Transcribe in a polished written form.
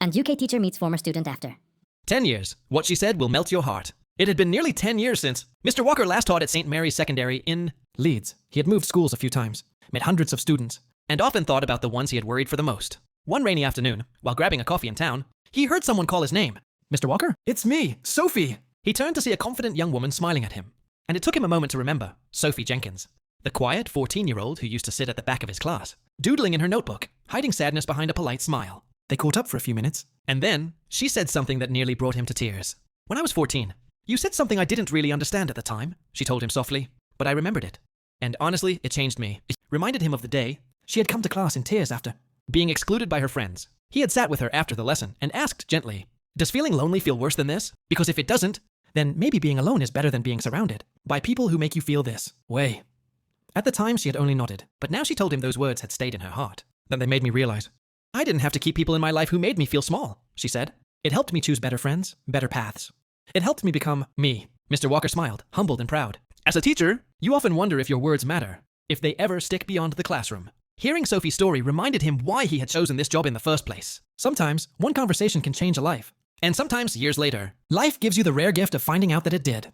And UK teacher meets former student after. 10 years. What she said will melt your heart. It had been nearly 10 years since Mr. Walker last taught at St. Mary's Secondary in Leeds. He had moved schools a few times, met hundreds of students, and often thought about the ones he had worried for the most. One rainy afternoon, while grabbing a coffee in town, he heard someone call his name. Mr. Walker? It's me, Sophie! He turned to see a confident young woman smiling at him, and it took him a moment to remember Sophie Jenkins, the quiet 14-year-old who used to sit at the back of his class, doodling in her notebook, hiding sadness behind a polite smile. They caught up for a few minutes, and then she said something that nearly brought him to tears. When I was 14, you said something I didn't really understand at the time, she told him softly, but I remembered it. And honestly, it changed me. It reminded him of the day she had come to class in tears after being excluded by her friends. He had sat with her after the lesson and asked gently, "Does feeling lonely feel worse than this? Because if it doesn't, then maybe being alone is better than being surrounded by people who make you feel this way." At the time, she had only nodded, but now she told him those words had stayed in her heart. Then they made me realize I didn't have to keep people in my life who made me feel small, she said. It helped me choose better friends, better paths. It helped me become me. Mr. Walker smiled, humbled and proud. As a teacher, you often wonder if your words matter, if they ever stick beyond the classroom. Hearing Sophie's story reminded him why he had chosen this job in the first place. Sometimes, one conversation can change a life. And sometimes, years later, life gives you the rare gift of finding out that it did.